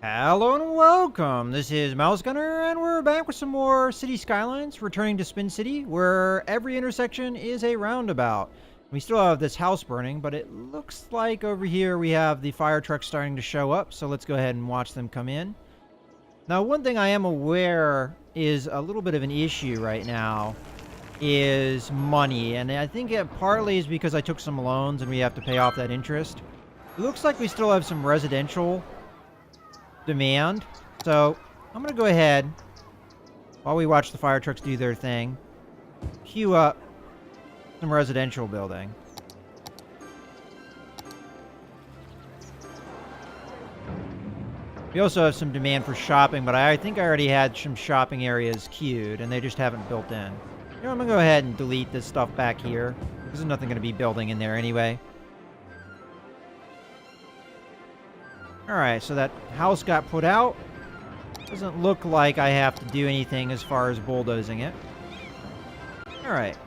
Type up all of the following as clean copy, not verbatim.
Hello and welcome. This is Mouse Gunner, and we're back with some more City Skylines, returning to Spin City, where every intersection is a roundabout. We still have this house burning, but it looks like over here we have the fire trucks starting to show up, so let's go ahead and watch them come in. Now, one thing I am aware is a little bit of an issue right now is money, and I think it partly is because I took some loans and we have to pay off that interest. It looks like we still have some residential demand, so I'm gonna go ahead while we watch the fire trucks do their thing, queue up some residential building. We also have some demand for shopping, but I think I already had some shopping areas queued and they just haven't built in. You know, I'm gonna go ahead and delete this stuff back here. There's nothing gonna be building in there anyway. Alright, so that house got put out. Doesn't look like I have to do anything as far as bulldozing it. Alright.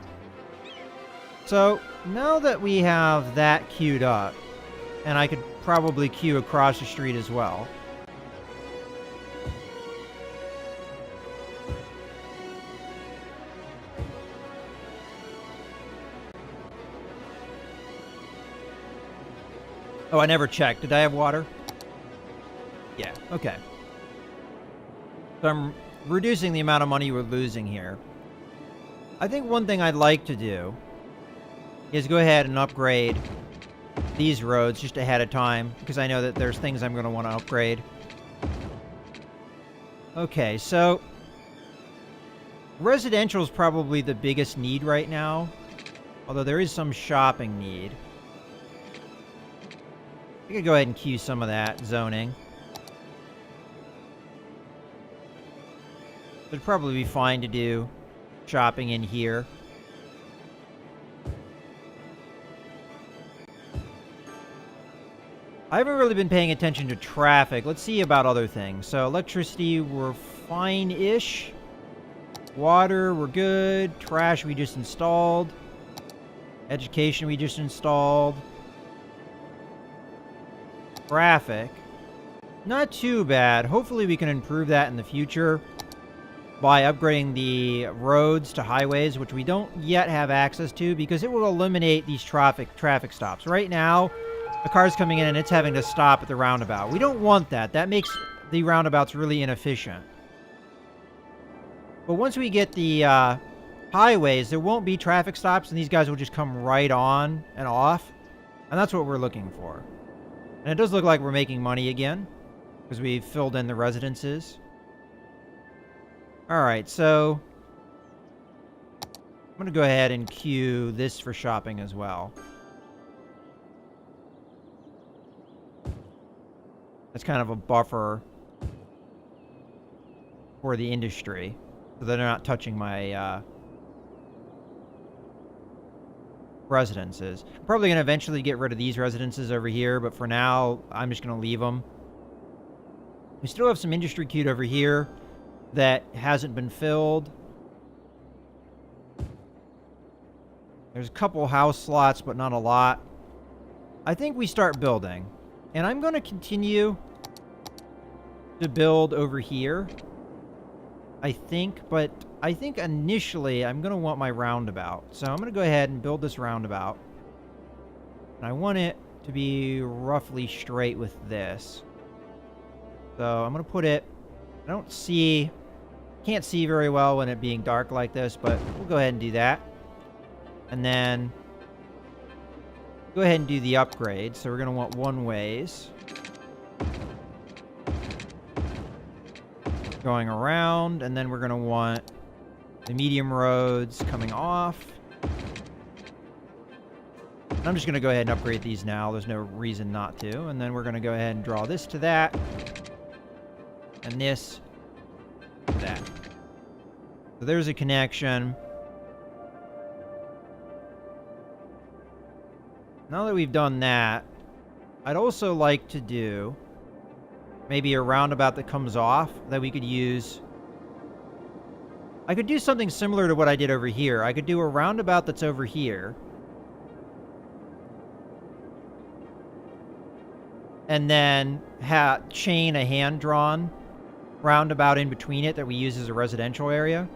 So, now that we have that queued up, and I could probably queue across the street as well. Oh, I never checked. Did I have water? Yeah, okay. So I'm reducing the amount of money we're losing here. I think one thing I'd like to do is go ahead and upgrade these roads just ahead of time, because I know that there's things I'm going to want to upgrade. Okay, so residential is probably the biggest need right now, although there is some shopping need. I could go ahead and queue some of that zoning. It'd probably be fine to do shopping in here. I haven't really been paying attention to traffic. Let's see about other things. So electricity, we're fine-ish. Water, we're good. Trash, we just installed. Education, we just installed. Traffic, not too bad. Hopefully we can improve that in the future by upgrading the roads to highways, which we don't yet have access to, because it will eliminate these traffic stops. Right now, a car's coming in and it's having to stop at the roundabout. We don't want that. That makes the roundabouts really inefficient. But once we get the highways, there won't be traffic stops, and these guys will just come right on and off. And that's what we're looking for. And it does look like we're making money again, because we've filled in the residences. Alright, so I'm going to go ahead and queue this for shopping as well. That's kind of a buffer for the industry, so they're not touching my residences. I'm probably going to eventually get rid of these residences over here, but for now, I'm just going to leave them. We still have some industry queued over here that hasn't been filled. There's a couple house slots, but not a lot. I think we start building. And I'm going to continue to build over here, I think, but I think initially I'm going to want my roundabout. So I'm going to go ahead and build this roundabout. And I want it to be roughly straight with this. So I'm going to put it, can't see very well when it being dark like this, but we'll go ahead and do that. And then go ahead and do the upgrade. So we're going to want one ways going around, and then we're going to want the medium roads coming off. And I'm just going to go ahead and upgrade these now. There's no reason not to. And then we're going to go ahead and draw this to that. And this to that. So there's a connection. Now that we've done that, I'd also like to do maybe a roundabout that comes off that we could use. I could do something similar to what I did over here. I could do a roundabout that's over here. and then chain a hand-drawn roundabout in between it that we use as a residential area.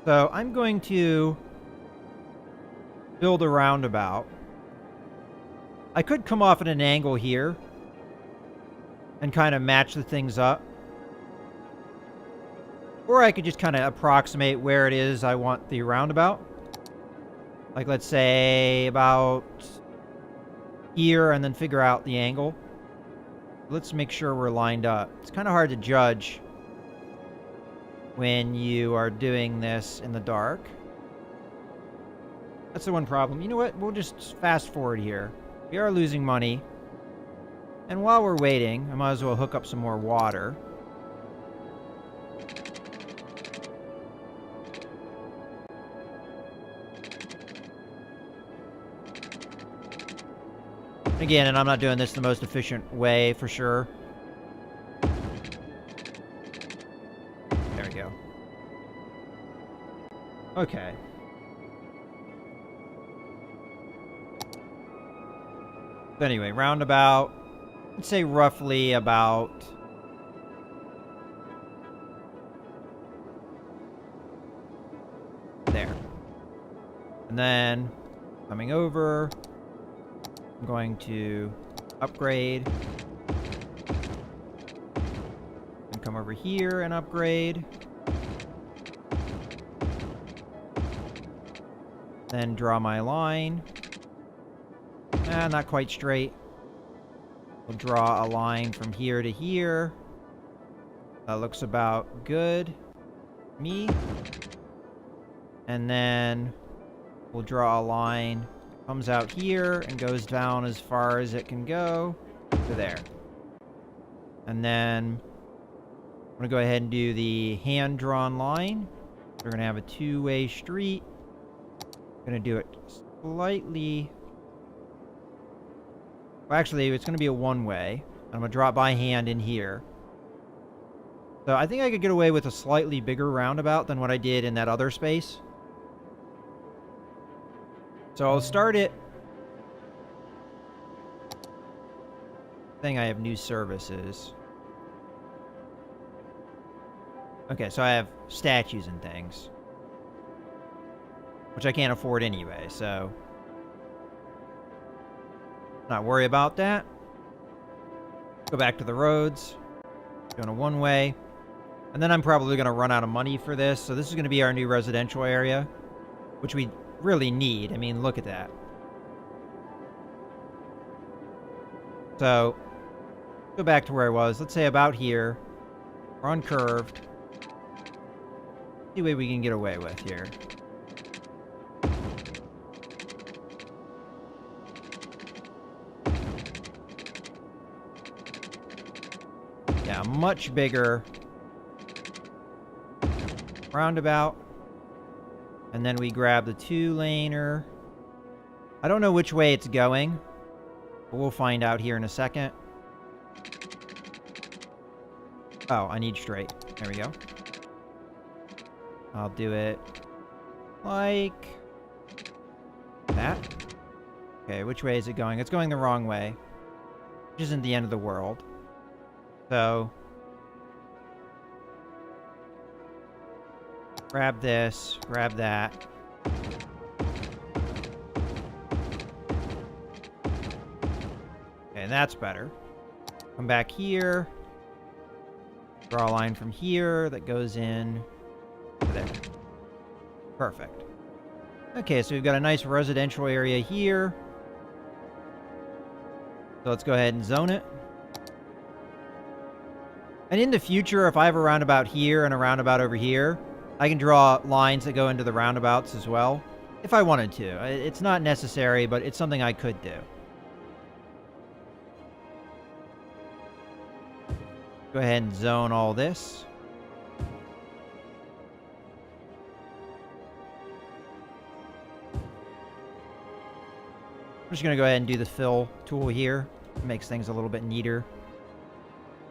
So I'm going to build a roundabout. I could come off at an angle here and kind of match the things up. Or I could just kind of approximate where it is I want the roundabout. Like, let's say about here, and then figure out the angle. Let's make sure we're lined up. It's kind of hard to judge when you are doing this in the dark. That's the one problem. You know what? We'll just fast forward here. We are losing money. And while we're waiting, I might as well hook up some more water. Again, and I'm not doing this the most efficient way for sure. There we go. Okay. So anyway, roundabout. Let's say roughly about there. And then coming over, I'm going to upgrade. And come over here and upgrade. Then draw my line. Not quite straight. We'll draw a line from here to here. That looks about good. Me. And then we'll draw a line. Comes out here and goes down as far as it can go to there. And then I'm going to go ahead and do the hand-drawn line. We're going to have a two-way street. I'm going to do it slightly... Well, actually, it's going to be a one-way. I'm going to drop by hand in here. So I think I could get away with a slightly bigger roundabout than what I did in that other space. So I'll start it. I think I have new services. Okay, so I have statues and things. Which I can't afford anyway, so... Not worry about that. Go back to the roads. Going a one-way. And then I'm probably going to run out of money for this. So this is going to be our new residential area. Which we really need. I mean, look at that. So, go back to where I was. Let's say about here. We're uncurved. See what we can get away with here. Yeah, much bigger roundabout. And then we grab the two-laner. I don't know which way it's going, but we'll find out here in a second. Oh, I need straight. There we go. I'll do it like that. Okay, which way is it going? It's going the wrong way, which isn't the end of the world. So, grab this, grab that. Okay, that's better. Come back here. Draw a line from here that goes in to there. Perfect. Okay, so we've got a nice residential area here. So let's go ahead and zone it. And in the future, if I have a roundabout here and a roundabout over here, I can draw lines that go into the roundabouts as well, if I wanted to. It's not necessary, but it's something I could do. Go ahead and zone all this. I'm just going to go ahead and do the fill tool here. It makes things a little bit neater.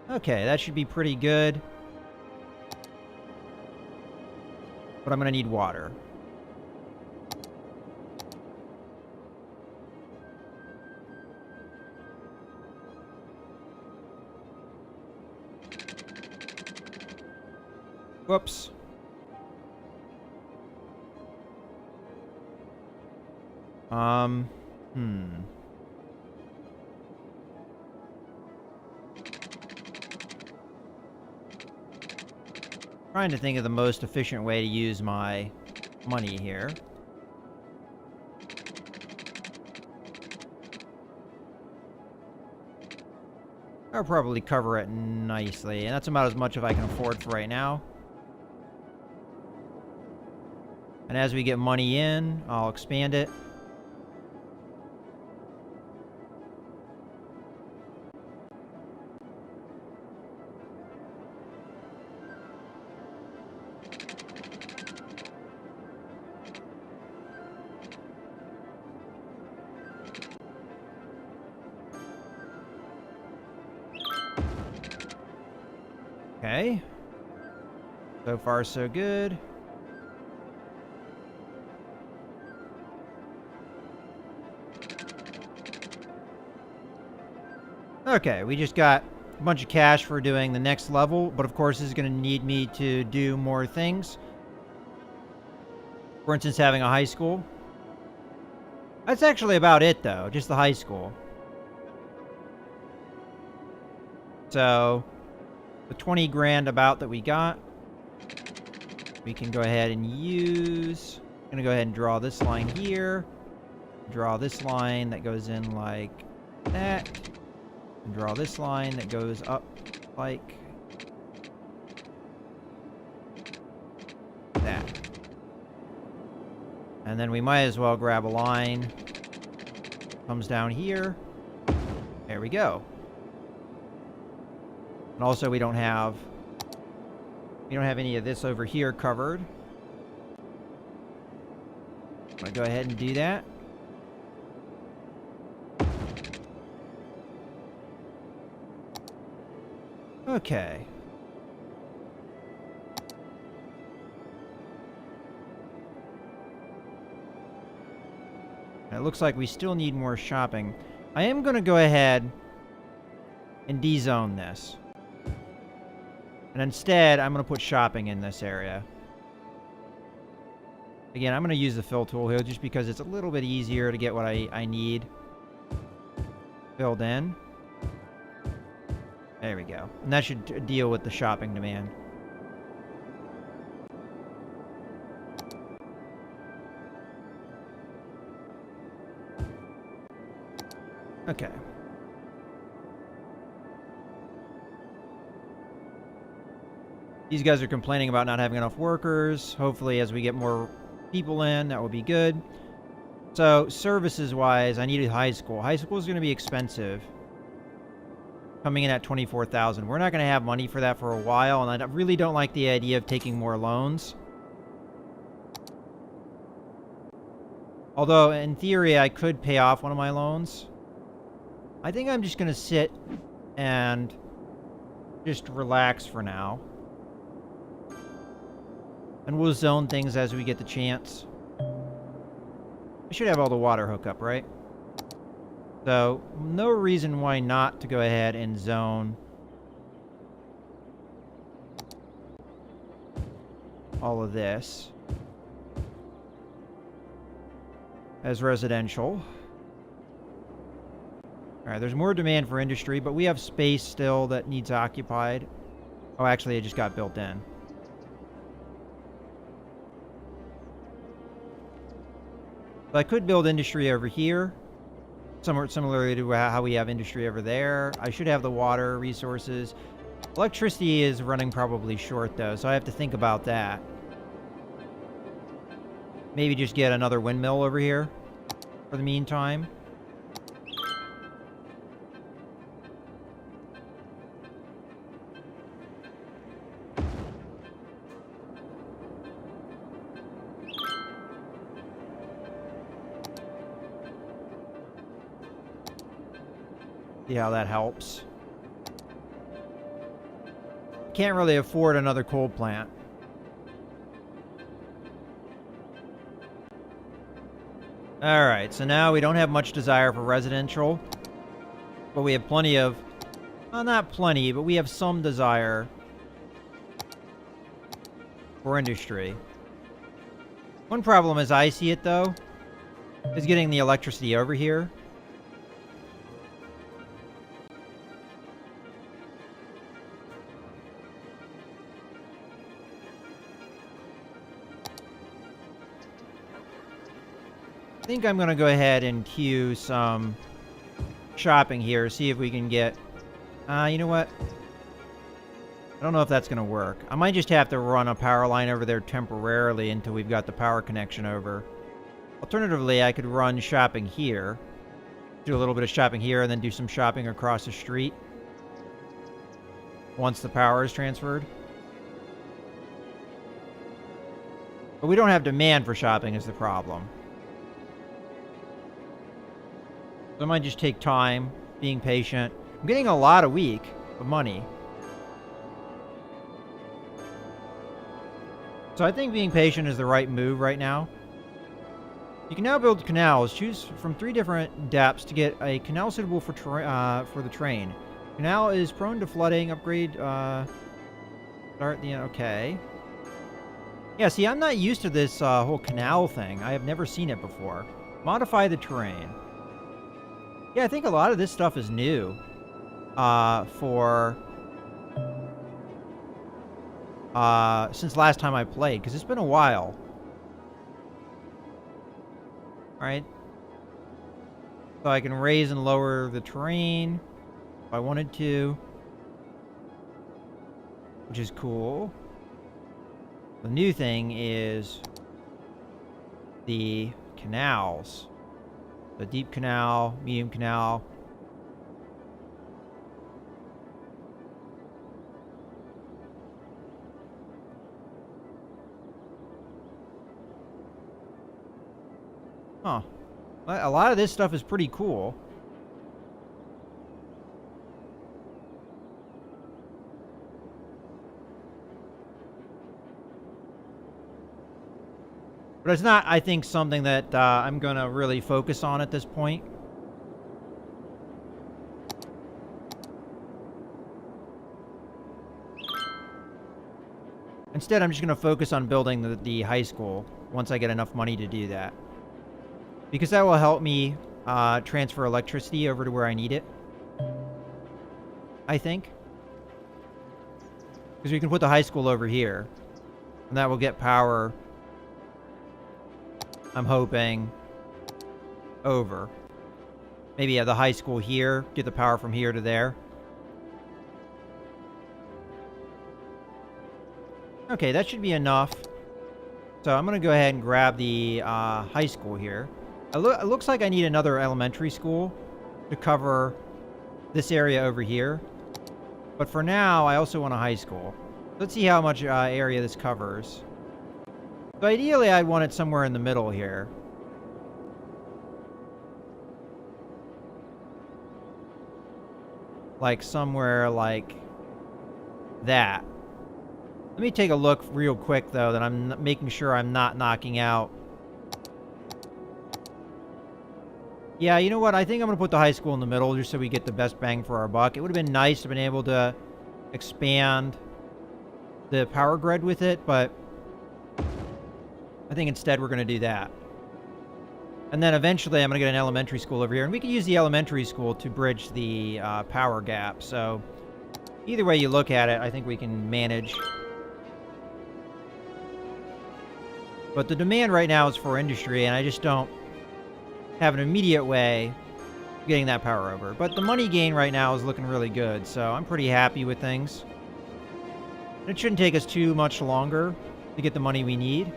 Okay, that should be pretty good. But I'm going to need water. Whoops. Hmm. Trying to think of the most efficient way to use my money here. I'll probably cover it nicely, and that's about as much as I can afford for right now. And as we get money in, I'll expand it. Okay. So far, so good. Okay, we just got a bunch of cash for doing the next level, but of course this is going to need me to do more things. For instance, having a high school. That's actually about it, though, just the high school. So, the 20 grand about that we got, we can go ahead and use. I'm going to go ahead and draw this line here. Draw this line that goes in like that. And draw this line that goes up like that. And then we might as well grab a line. Comes down here. There we go. And also we don't have any of this over here covered. I'm gonna go ahead and do that. Okay. It looks like we still need more shopping. I am going to go ahead and dezone this. And instead, I'm going to put shopping in this area. Again, I'm going to use the fill tool here just because it's a little bit easier to get what I need filled in. There we go. And that should deal with the shopping demand. Okay. These guys are complaining about not having enough workers. Hopefully, as we get more people in, that will be good. So, services-wise, I needed high school. High school is going to be expensive. Coming in at $24,000. We're not going to have money for that for a while, and I really don't like the idea of taking more loans. Although, in theory, I could pay off one of my loans. I think I'm just going to sit and just relax for now. And we'll zone things as we get the chance. I should have all the water hook up, right? So, no reason why not to go ahead and zone all of this as residential. Alright, there's more demand for industry, but we have space still that needs occupied. Oh, actually, it just got built in. So I could build industry over here. Somewhat similarly to how we have industry over there. I should have the water resources. Electricity is running probably short, though, so I have to think about that. Maybe just get another windmill over here for the meantime. See how that helps. Can't really afford another coal plant. Alright, so now we don't have much desire for residential. But we have plenty of... Well, not plenty, but we have some desire for industry. One problem as I see it, though, is getting the electricity over here. I think I'm going to go ahead and queue some shopping here, see if we can get... you know what? I don't know if that's going to work. I might just have to run a power line over there temporarily until we've got the power connection over. Alternatively, I could run shopping here. Do a little bit of shopping here and then do some shopping across the street once the power is transferred. But we don't have demand for shopping is the problem. So I might just take time, being patient. I'm getting a lot a week of money. So I think being patient is the right move right now. You can now build canals. Choose from 3 different depths to get a canal suitable for the train. Canal is prone to flooding. Upgrade. Start the end. Okay. Yeah, see, I'm not used to this whole canal thing. I have never seen it before. Modify the terrain. Yeah, I think a lot of this stuff is new. Since last time I played, because it's been a while. Alright. So I can raise and lower the terrain if I wanted to. Which is cool. The new thing is the canals. The deep canal, medium canal. Huh. A lot of this stuff is pretty cool. But it's not, I think, something that I'm going to really focus on at this point. Instead, I'm just going to focus on building the high school once I get enough money to do that. Because that will help me transfer electricity over to where I need it. I think. Because we can put the high school over here. And that will get power... I'm hoping over. Maybe the high school here, get the power from here to there. Okay, that should be enough. So I'm going to go ahead and grab the high school here. It looks like I need another elementary school to cover this area over here. But for now, I also want a high school. Let's see how much area this covers. So ideally, I'd want it somewhere in the middle here. Like somewhere like that. Let me take a look real quick, though, that I'm making sure I'm not knocking out. Yeah, you know what? I think I'm going to put the high school in the middle just so we get the best bang for our buck. It would have been nice to have been able to expand the power grid with it, but... I think instead we're going to do that. And then eventually I'm going to get an elementary school over here. And we can use the elementary school to bridge the power gap. So either way you look at it, I think we can manage. But the demand right now is for industry, and I just don't have an immediate way of getting that power over. But the money gain right now is looking really good, so I'm pretty happy with things. It shouldn't take us too much longer to get the money we need.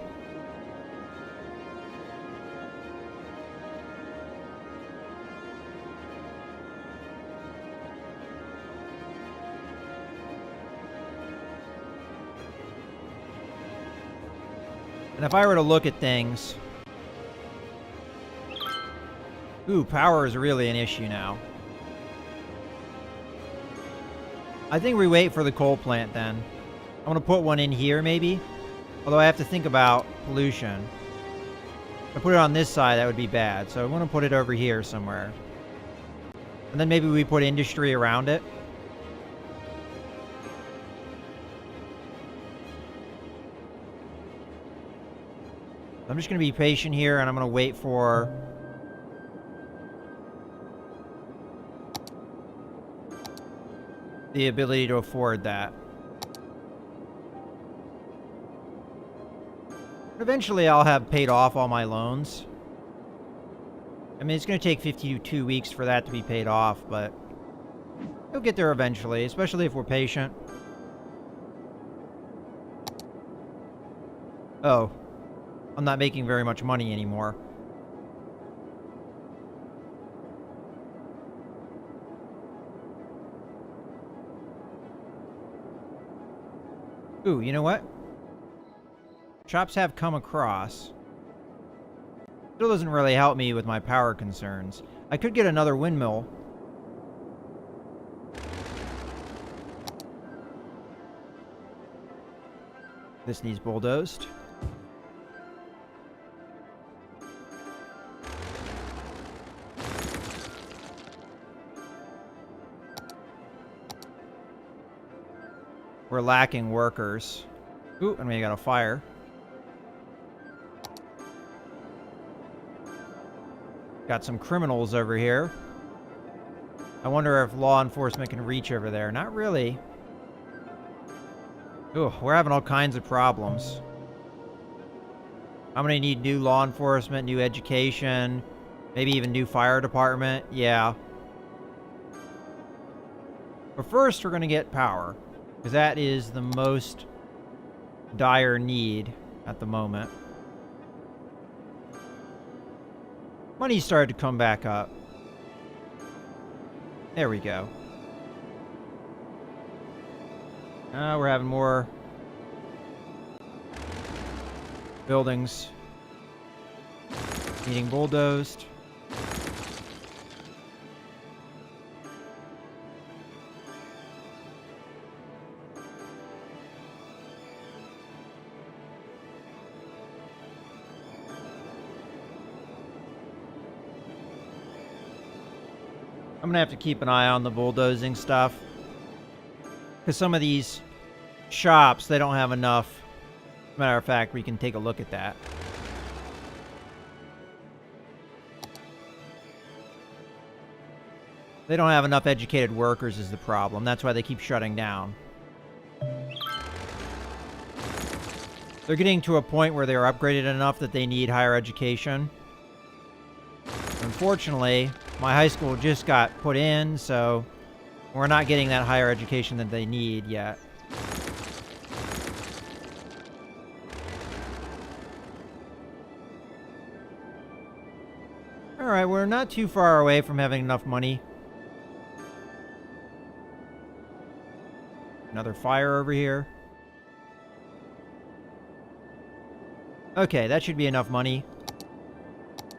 And if I were to look at things... Ooh, power is really an issue now. I think we wait for the coal plant then. I'm going to put one in here maybe. Although I have to think about pollution. If I put it on this side, that would be bad. So I'm going to put it over here somewhere. And then maybe we put industry around it. I'm just going to be patient here, and I'm going to wait for the ability to afford that. Eventually, I'll have paid off all my loans. I mean, it's going to take 52 weeks for that to be paid off, but we'll get there eventually, especially if we're patient. Oh, I'm not making very much money anymore. Ooh, you know what? Shops have come across. Still doesn't really help me with my power concerns. I could get another windmill. This needs bulldozed. We're lacking workers. Ooh, and we got a fire. Got some criminals over here. I wonder if law enforcement can reach over there. Not really. Ooh, we're having all kinds of problems. I'm gonna need new law enforcement, new education, maybe even new fire department. Yeah. But first, we're gonna get power, because that is the most dire need at the moment. Money started to come back up. There we go. We're having more buildings needing bulldozed. I'm gonna have to keep an eye on the bulldozing stuff, because some of these shops, they don't have enough. Matter of fact, we can take a look at that. They don't have enough educated workers is the problem. That's why they keep shutting down. They're getting to a point where they're upgraded enough that they need higher education. Unfortunately, my high school just got put in, so we're not getting that higher education that they need yet. Alright, we're not too far away from having enough money. Another fire over here. Okay, that should be enough money.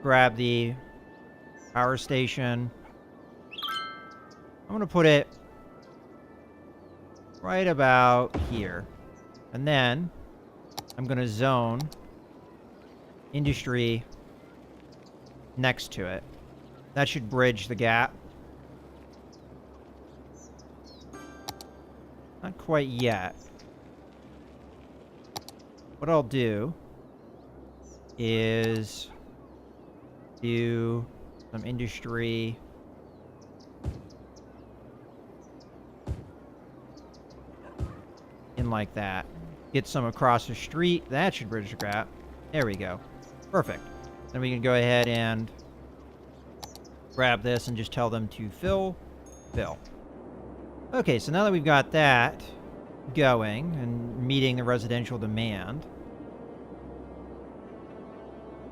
Grab the power station. I'm going to put it right about here. And then I'm going to zone industry next to it. That should bridge the gap. Not quite yet. What I'll do is do some industry in like that. Get some across the street. That should bridge the gap. There we go. Perfect. Then we can go ahead and grab this and just tell them to fill. Okay, so now that we've got that going and meeting the residential demand,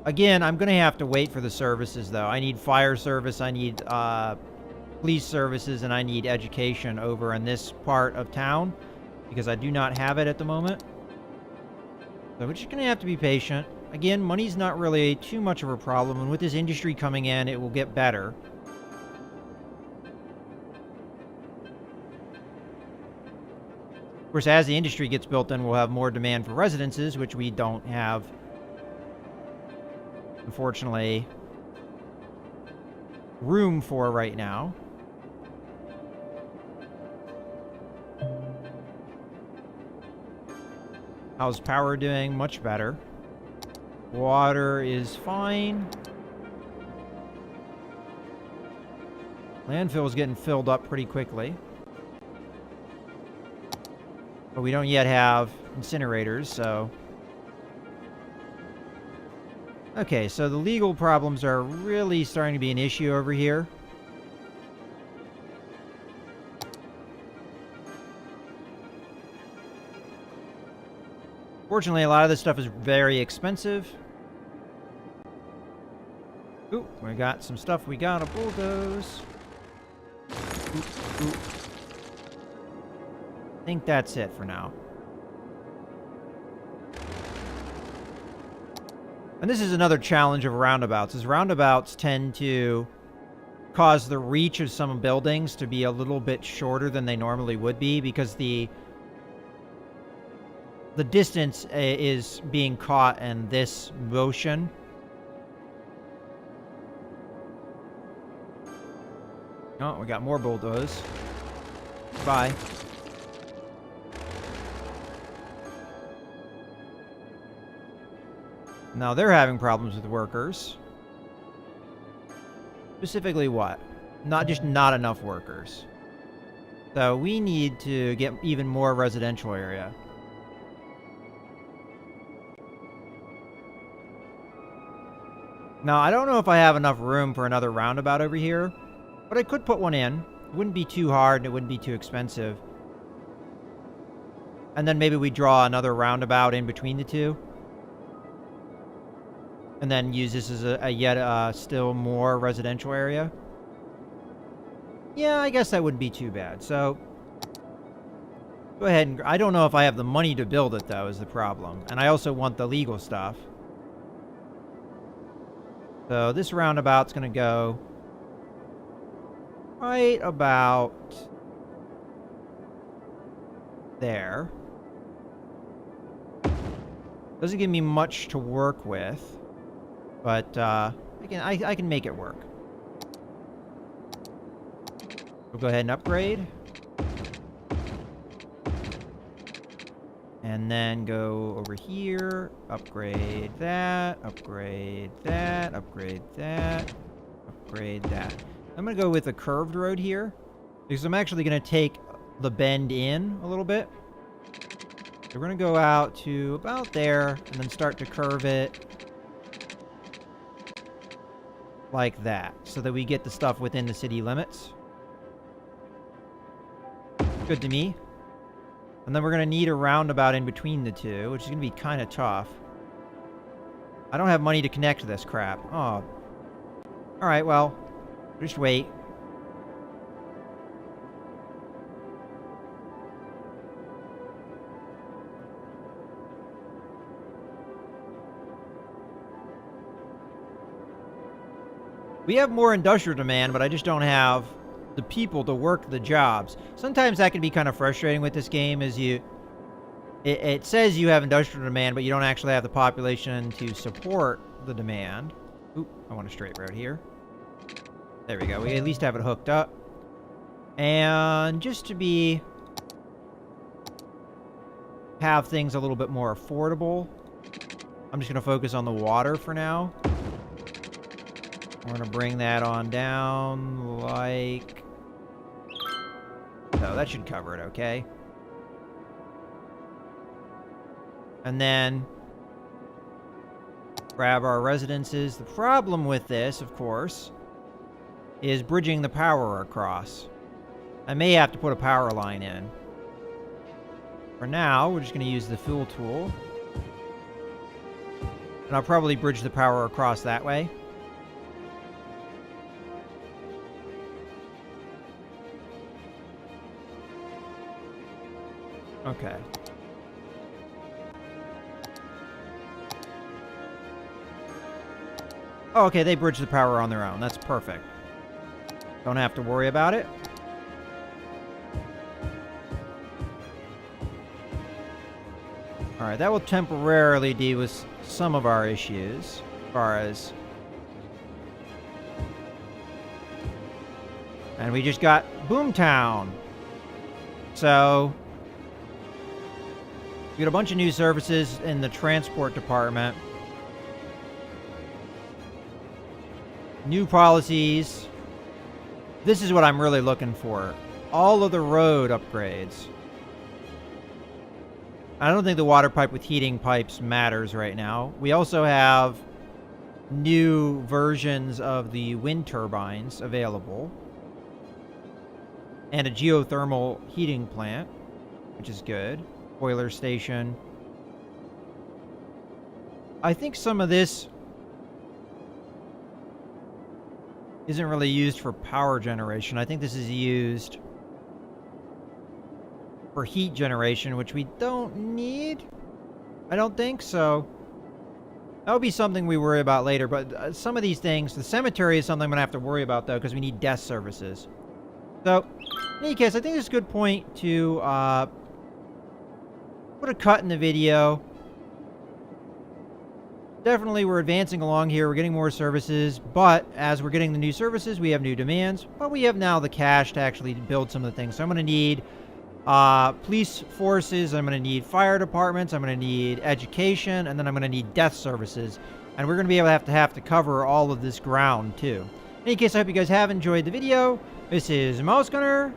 again, I'm going to have to wait for the services, though. I need fire service, I need police services, and I need education over in this part of town, because I do not have it at the moment. So we're just going to have to be patient. Again, money's not really too much of a problem, and with this industry coming in, it will get better. Of course, as the industry gets built in, we'll have more demand for residences, which we don't have, unfortunately, room for right now. How's power doing? Much better. Water is fine. Landfill is getting filled up pretty quickly. But we don't yet have incinerators, so... Okay, so the legal problems are really starting to be an issue over here. Fortunately, a lot of this stuff is very expensive. Ooh, we got some stuff we gotta bulldoze. Ooh. I think that's it for now. And this is another challenge of roundabouts, is roundabouts tend to cause the reach of some buildings to be a little bit shorter than they normally would be, because the distance is being caught in this motion. Oh, we got more bulldoze. Bye. Now they're having problems with workers. Specifically what? Not enough workers. So we need to get even more residential area. Now, I don't know if I have enough room for another roundabout over here, but I could put one in. It wouldn't be too hard and it wouldn't be too expensive. And then maybe we draw another roundabout in between the two. And then use this as a yet still more residential area. Yeah, I guess that wouldn't be too bad. So, go ahead and... I don't know if I have the money to build it, though, is the problem. And I also want the legal stuff. So, this roundabout's going to go right about there. Doesn't give me much to work with. But, I can make it work. We'll go ahead and upgrade. And then go over here, upgrade that, upgrade that, upgrade that, upgrade that. I'm going to go with a curved road here, because I'm actually going to take the bend in a little bit. So we're going to go out to about there, and then start to curve it like that, so that we get the stuff within the city limits. Good to me. And then we're going to need a roundabout in between the two, which is going to be kind of tough. I don't have money to connect this crap. Oh. Alright, well, just wait. We have more industrial demand, but I just don't have the people to work the jobs. Sometimes that can be kind of frustrating with this game, is it says you have industrial demand, but you don't actually have the population to support the demand. Oop, I want a straight road here. There we go. We at least have it hooked up. And just to have things a little bit more affordable, I'm just going to focus on the water for now. We're going to bring that on down like... So that should cover it, okay? And then grab our residences. The problem with this, of course, is bridging the power across. I may have to put a power line in. For now, we're just going to use the fill tool. And I'll probably bridge the power across that way. Okay. Oh, okay, they bridge the power on their own. That's perfect. Don't have to worry about it. Alright, that will temporarily deal with some of our issues, as far as... And we just got Boomtown. So... we got a bunch of new services in the transport department. New policies. This is what I'm really looking for. All of the road upgrades. I don't think the water pipe with heating pipes matters right now. We also have new versions of the wind turbines available. And a geothermal heating plant, which is good. Boiler station. I think some of this isn't really used for power generation. I think this is used for heat generation, which we don't need. I don't think so. That'll be something we worry about later, but some of these things, the cemetery is something I'm going to have to worry about, though, because we need death services. So, in any case, I think it's a good point to put a cut in the video. Definitely, we're advancing along here. We're getting more services, but as we're getting the new services, we have new demands. But we have now the cash to actually build some of the things. So I'm going to need police forces. I'm going to need fire departments. I'm going to need education, and then I'm going to need death services. And we're going to be able to have to cover all of this ground too. In any case, I hope you guys have enjoyed the video. This is Mouse Gunner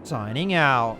signing out.